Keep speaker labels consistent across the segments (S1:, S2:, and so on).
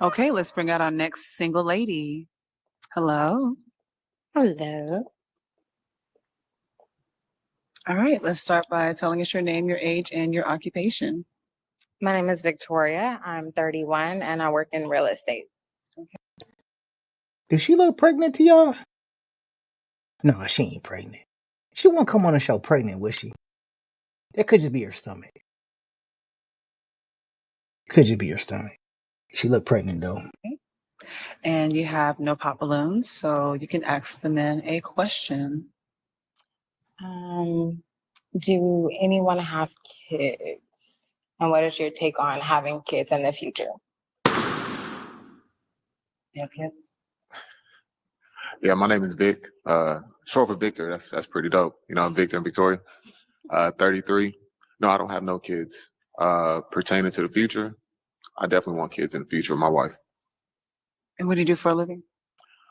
S1: Okay, let's bring out our next single lady. Hello.
S2: Hello.
S1: All right, let's start by telling us your name, your age, and your occupation.
S2: My name is Victoria. I'm 31 and I work in real estate.
S3: Does she look pregnant to y'all? No, she ain't pregnant. She won't come on the show pregnant, will she? That could just be her stomach. Could just be her stomach. She look pregnant though.
S1: Okay. And you have no pop balloons, so you can ask the men a question.
S2: Do anyone have kids? And what is your take on having kids in the future?
S1: You have kids?
S4: Yeah, my name is Vic. Short for Victor. That's pretty dope. I'm Victor and Victoria. 33. No, I don't have no kids. Pertaining to the future, I definitely want kids in the future with my wife.
S1: And what do you do for a living?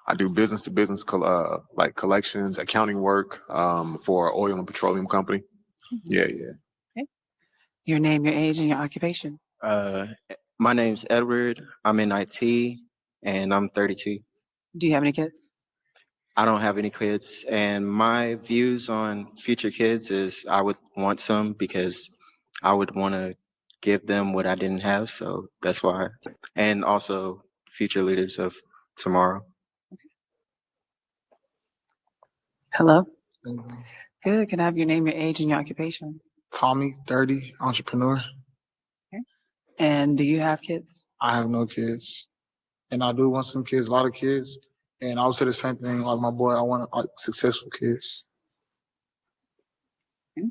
S4: I do business to business, like collections, accounting work, for an oil and petroleum company. Yeah.
S1: Okay. Your name, your age, and your occupation.
S5: My name's Edward. I'm in IT and I'm 32.
S1: Do you have any kids?
S5: I don't have any kids, and my views on future kids is I would want some because I would want to give them what I didn't have. So that's why. And also future leaders of tomorrow.
S1: Hello. Good. Can I have your name, your age, and your occupation?
S6: Tommy, 30, entrepreneur.
S1: Okay. And do you have kids?
S6: I have no kids. And I do want some kids, a lot of kids. And I would say the same thing like my boy. I want successful kids.
S1: Okay.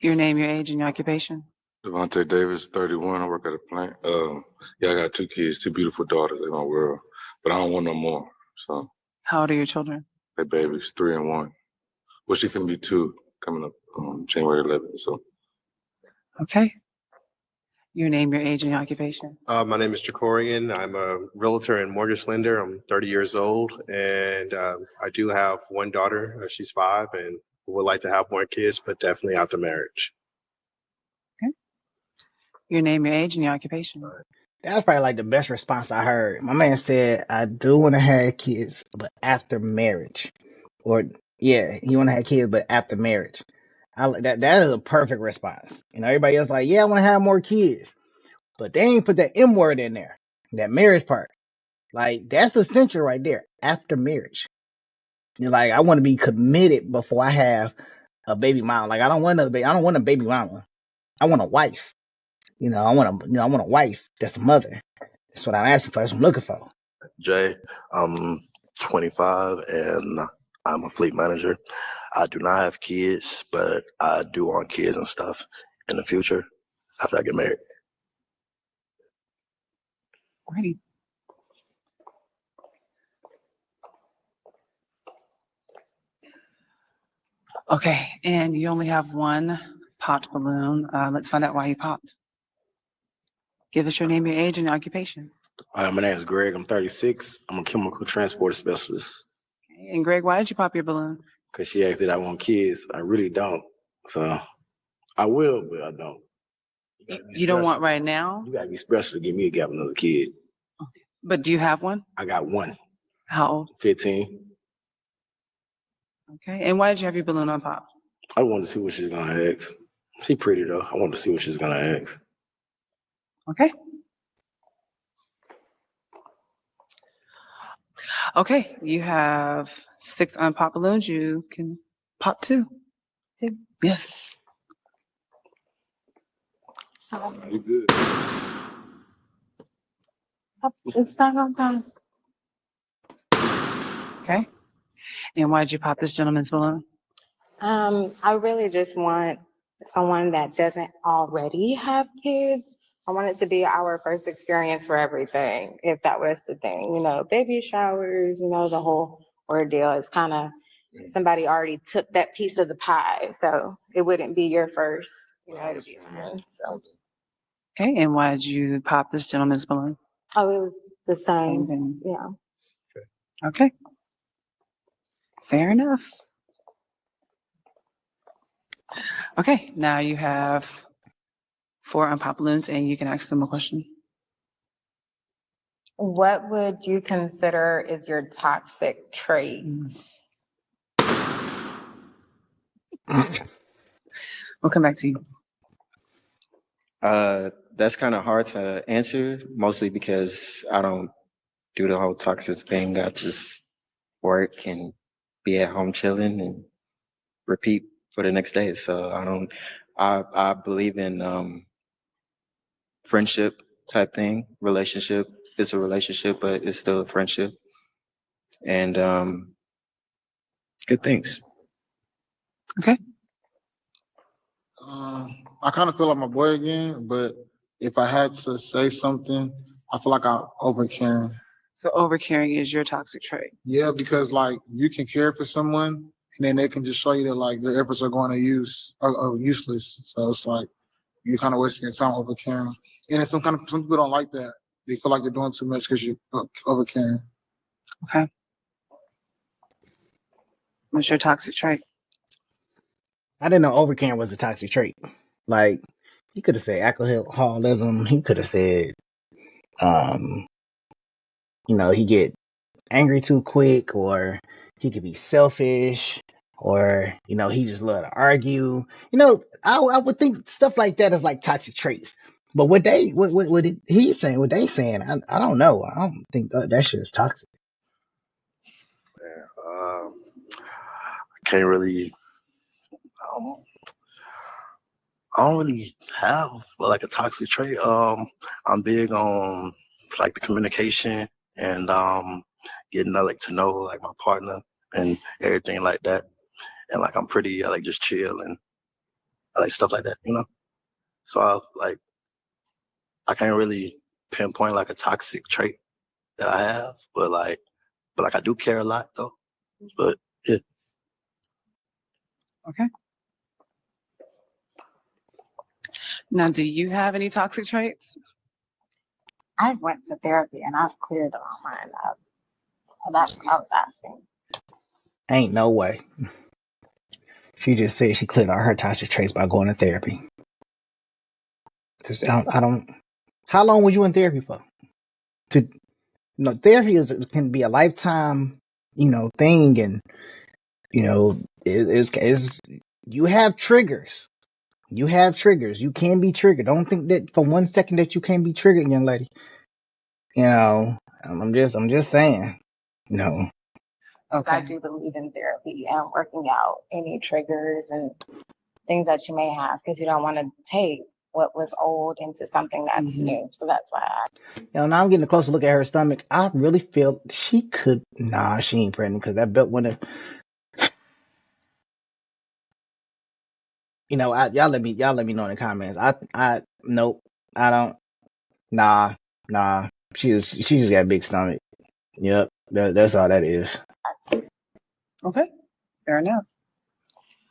S1: Your name, your age, and your occupation?
S7: Devontae Davis, 31. I work at a plant. I got 2 kids, 2 beautiful daughters in my world, but I don't want no more. So
S1: How old are your children?
S7: they babies, 3 and 1. Well, she finna be 2 coming up January 11th. So
S1: Okay. Your name, your age, and your occupation?
S8: My name is Jacorian. I'm a realtor and mortgage lender. I'm 30 years old, and I do have one daughter. She's 5, and would like to have more kids, but definitely after marriage.
S1: Okay. Your name, your age, and your occupation?
S3: That was probably like the best response I heard. My man said, I do want to have kids, but after marriage. Or, yeah, he want to have kids, but after marriage. I like that. That is a perfect response. Everybody else like, yeah, I want to have more kids. But they ain't put that M word in there. That marriage part. Like, that's essential right there. After marriage. You're like, I want to be committed before I have a baby mama. Like, I don't want another baby. I don't want a baby mama. I want a wife. I want a wife that's a mother. That's what I'm asking for. That's what I'm looking for.
S9: Jay, I'm 25 and I'm a fleet manager. I do not have kids, but I do want kids and stuff in the future after I get married.
S1: Alrighty. Okay, and you only have one popped balloon. Let's find out why you popped. Give us your name, your age, and your occupation.
S10: My name is Greg. I'm 36. I'm a chemical transport specialist.
S1: Okay. And Greg, why did you pop your balloon?
S10: Because she asked that I want kids. I really don't. So I will, but I don't.
S1: You don't want right now?
S10: You gotta be special to get me to have another kid.
S1: Okay. But do you have one?
S10: I got one.
S1: How old?
S10: 15.
S1: Okay. And why did you have your balloon unpopped?
S10: I wanted to see what she's gonna ask. She pretty though. I wanted to see what she's gonna ask.
S1: Okay. Okay, you have 6 unpopped balloons. You can pop 2.
S2: 2.
S1: Yes.
S7: you good.
S2: It's not gonna pop.
S1: Okay. And why did you pop this gentleman's balloon?
S2: I really just want someone that doesn't already have kids. I want it to be our first experience for everything, if that was the thing. Baby showers, the whole ordeal. It's kind of somebody already took that piece of the pie, so it wouldn't be your first, to be mine. So.
S1: Okay, and why did you pop this gentleman's balloon?
S2: Oh, it was the same. Yeah.
S1: Okay. Fair enough. Okay, now you have 4 unpopped balloons, and you can ask them a question.
S2: What would you consider is your toxic trait?
S1: We'll come back to you.
S5: That's kind of hard to answer, mostly because I don't do the whole toxic thing. I just work and be at home chilling and repeat for the next day. So I don't. I believe in friendship type thing. Relationship is a relationship, but it's still a friendship. And good things.
S1: Okay.
S6: I kind of feel like my boy again, but if I had to say something, I feel like I'm overcaring.
S1: So overcaring is your toxic trait.
S6: Yeah, because like you can care for someone and then they can just show you that like their efforts are going to use are useless. So it's like you're kind of wasting your time overcaring. And it's some people don't like that. They feel like you're doing too much because you're overcaring.
S1: Okay. What's your toxic trait?
S3: I didn't know overcaring was a toxic trait. Like, he could have said alcoholism. He could have said, um, he get angry too quick, or he could be selfish, or he just love to argue. I would think stuff like that is like toxic traits. But what he's saying, what they saying, I don't know. I don't think that shit is toxic.
S9: I can't really. I don't really have like a toxic trait. I'm big on like the communication and getting like to know like my partner and everything like that. And like I'm pretty I like just chill and I like stuff like that, So I can't really pinpoint like a toxic trait that I have, but I do care a lot though. But yeah.
S1: Okay. Now, do you have any toxic traits?
S2: I've went to therapy and I've cleared all mine up. So that's what I was asking.
S3: Ain't no way. She just said she cleared all her toxic traits by going to therapy. I don't. How long was you in therapy for? Therapy can be a lifetime, thing, and it's you have triggers. You have triggers. You can be triggered. Don't think that for 1 second that you can't be triggered, young lady. I'm just saying.
S2: Okay.
S1: Okay.
S2: I do believe in therapy and working out any triggers and things that you may have because you don't want to take what was old into something that's new. So that's why
S3: Now I'm getting a closer look at her stomach. I really feel she could. Nah, she ain't pregnant because that belt wouldn't. Y'all let me know in the comments. Nope. I don't. Nah. She just got a big stomach. Yep. That's all that is.
S1: Okay. Fair enough.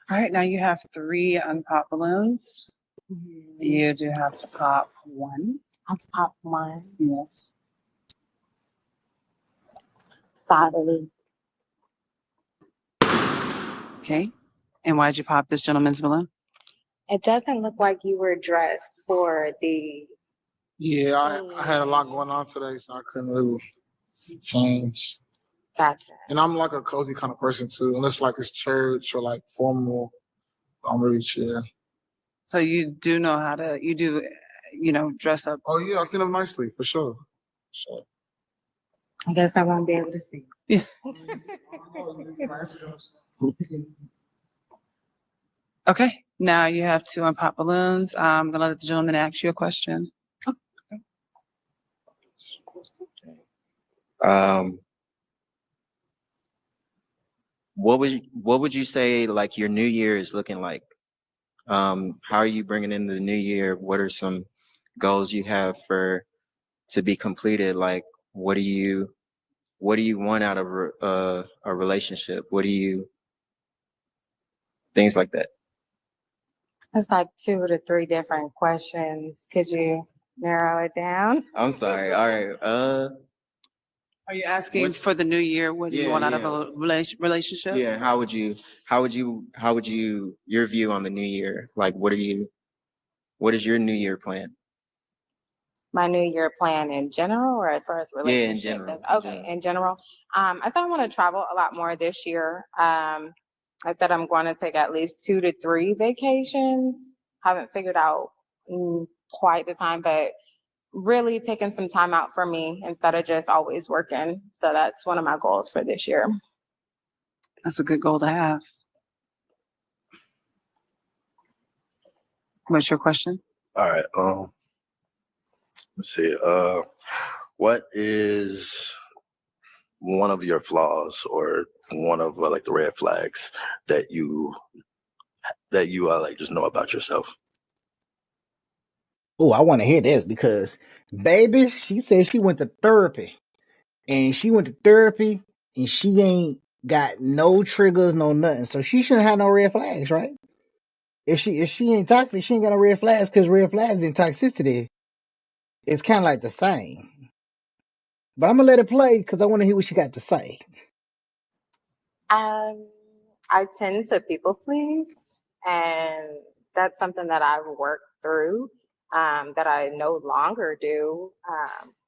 S1: All right. Now you have 3 unpopped balloons. You do have to pop 1.
S2: I have to pop one.
S1: Yes.
S2: Solidly.
S1: Okay. And why'd you pop this gentleman's balloon?
S2: It doesn't look like you were dressed for the.
S6: Yeah, I had a lot going on today, so I couldn't really change.
S2: Gotcha.
S6: And I'm like a cozy kind of person too, unless like it's church or like formal. I'm really chill.
S1: So you do know how to, dress up.
S6: Oh yeah, I clean up nicely for sure.
S2: I guess I won't be able to see.
S1: Yeah. Okay. Now you have 2 unpopped balloons. I'm going to let the gentleman ask you a question.
S5: What would you say like your new year is looking like? How are you bringing in the new year? What are some goals you have to be completed? Like, what do you want out of a relationship? Things like that?
S2: It's like 2 to 3 different questions. Could you narrow it down?
S5: I'm sorry. All right.
S1: Are you asking for the new year? What do you want out of a relationship?
S5: Yeah. How would you, your view on the new year? Like, what is your new year plan?
S2: my New Year plan in general, or as far as
S5: Yeah, in
S2: relationship?
S5: general.
S2: Okay, in general. I said I want to travel a lot more this year. I said I'm going to take at least 2 to 3 vacations. Haven't figured out quite the time, but really taking some time out for me instead of just always working. So that's one of my goals for this year.
S1: That's a good goal to have. What's your question?
S9: All right. Let's see. What is one of your flaws or one of like the red flags that you like just know about yourself?
S3: Oh, I want to hear this because, baby, she said she went to therapy, and she ain't got no triggers, no nothing. So she shouldn't have no red flags, right? If she ain't toxic, she ain't got no red flags because red flags and toxicity is kind of like the same. But I'm gonna let it play because I want to hear what she got to say.
S2: I tend to people please, and that's something that I've worked through, that I no longer do.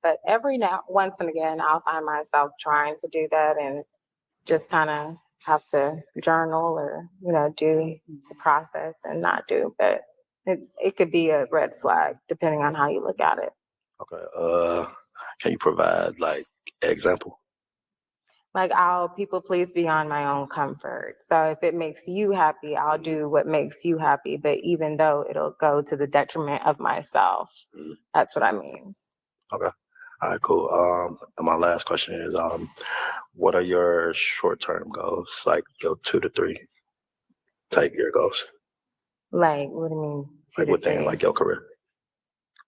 S2: But every now, once and again, I'll find myself trying to do that, and just kind of have to journal or do the process and not do. But it could be a red flag depending on how you look at it.
S9: Okay. Can you provide like example?
S2: Like I'll people please beyond my own comfort. So if it makes you happy, I'll do what makes you happy. But even though it'll go to the detriment of myself, that's what I mean.
S9: Okay. All right, cool. And my last question is, what are your short-term goals? Like your 2 to 3 type year goals?
S2: Like, what do you mean?
S9: Like within like your career?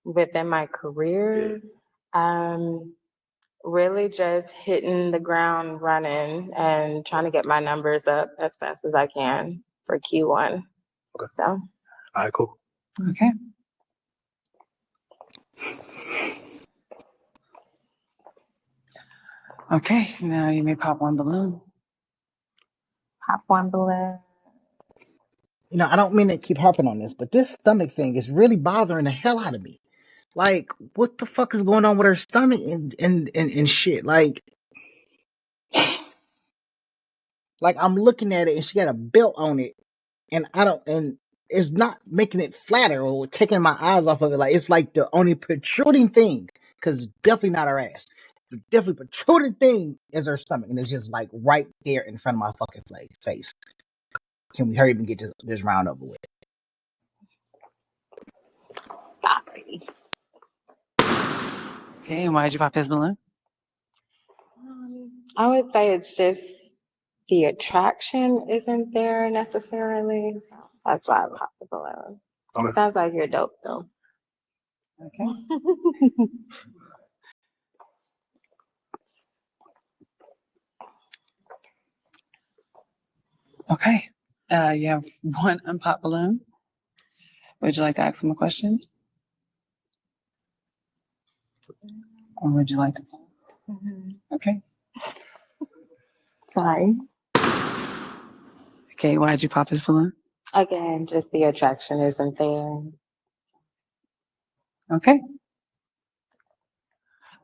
S2: Within my career, really just hitting the ground running and trying to get my numbers up as fast as I can for Q1.
S9: Okay.
S2: So.
S9: All right, cool.
S1: Okay. Okay, now you may pop one balloon.
S2: Pop one balloon.
S3: I don't mean to keep harping on this, but this stomach thing is really bothering the hell out of me. Like, what the fuck is going on with her stomach and shit? Like I'm looking at it and she got a belt on it, and it's not making it flatter or taking my eyes off of it. Like, it's like the only protruding thing, because it's definitely not her ass. The definitely protruding thing is her stomach, and it's just like right there in front of my fucking face. Can we hurry up and get this round over with?
S2: Sorry.
S1: Okay, and why did you pop his balloon?
S2: I would say it's just the attraction isn't there necessarily. So that's why I popped the balloon.
S9: Okay.
S2: It sounds like you're dope though.
S1: Okay. Okay. You have one unpopped balloon. Would you like to ask him a question? Or would you like to pop? Okay.
S2: Sorry.
S1: Okay, why did you pop his balloon?
S2: Again, just the attraction isn't there.
S1: Okay.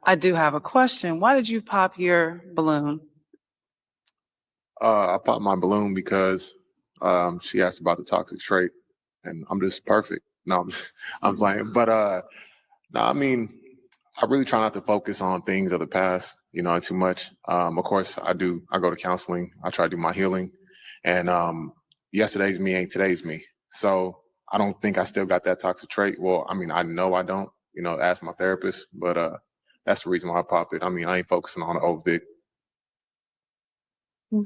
S1: I do have a question. Why did you pop your balloon?
S4: I popped my balloon because she asked about the toxic trait, and I'm just perfect. No, I'm playing. But no, I mean, I really try not to focus on things of the past, too much. Of course, I do. I go to counseling. I try to do my healing, and yesterday's me ain't today's me. So I don't think I still got that toxic trait. Well, I mean, I know I don't. Ask my therapist, but that's the reason why I popped it. I mean, I ain't focusing on the old Vic.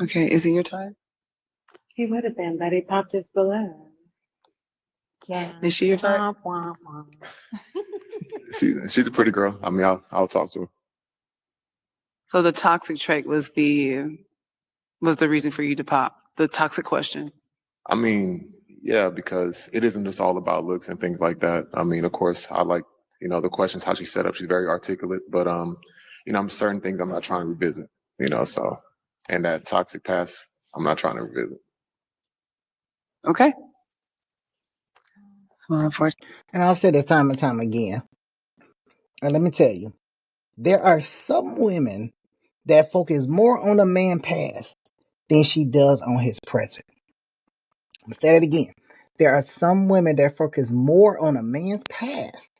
S1: Okay, is it your time?
S2: He would have been, but he popped his balloon. Yeah.
S1: Is she your type?
S2: Womp, womp, womp.
S4: She's a pretty girl. I mean, I'll talk to her.
S1: So the toxic trait was the reason for you to pop the toxic question.
S4: I mean, yeah, because it isn't just all about looks and things like that. I mean, of course, I like, the questions, how she's set up. She's very articulate, but, I'm certain things I'm not trying to revisit, so, and that toxic past, I'm not trying to revisit.
S1: Okay. Well, unfortunately.
S3: And I've said it time and time again. And let me tell you, there are some women that focus more on a man's past than she does on his present. I'm gonna say that again. There are some women that focus more on a man's past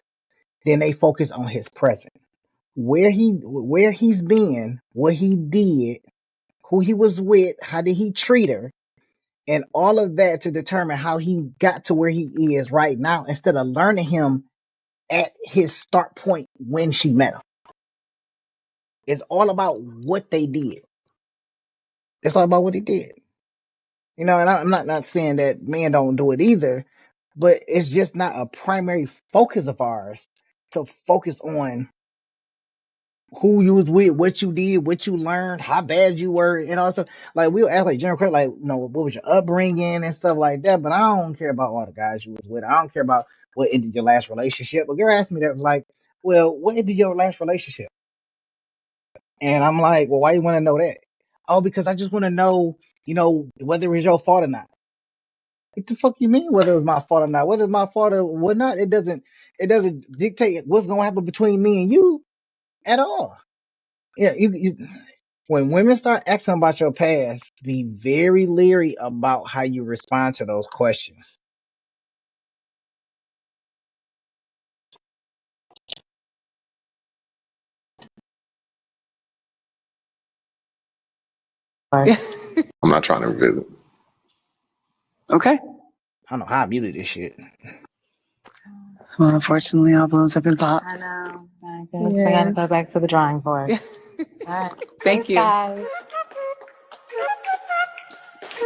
S3: than they focus on his present. Where he's been, what he did, who he was with, how did he treat her, and all of that to determine how he got to where he is right now instead of learning him at his start point when she met him. It's all about what they did. It's all about what he did. You know, and I'm not saying that men don't do it either, but it's just not a primary focus of ours to focus on who you was with, what you did, what you learned, how bad you were, and all stuff. Like we'll ask like general credit, like, you know, what was your upbringing and stuff like that. But I don't care about all the guys you was with. I don't care about what ended your last relationship. A girl asked me that, like, well, what ended your last relationship? And I'm like, well, why you want to know that? Oh, because I just want to know, you know, whether it was your fault or not. What the fuck you mean whether it was my fault or not? Whether it's my fault or whatnot, it doesn't dictate what's gonna happen between me and you at all. Yeah, you when women start asking about your past, be very leery about how you respond to those questions.
S1: Yeah.
S4: I'm not trying to revisit.
S1: Okay.
S3: I don't know how I muted this shit.
S1: Well, unfortunately, all balloons have been
S2: I
S1: popped.
S2: know. I guess I gotta go back to the drawing board.
S1: Yeah.
S2: All right.
S1: Thank
S2: Thanks,
S1: you.
S2: guys.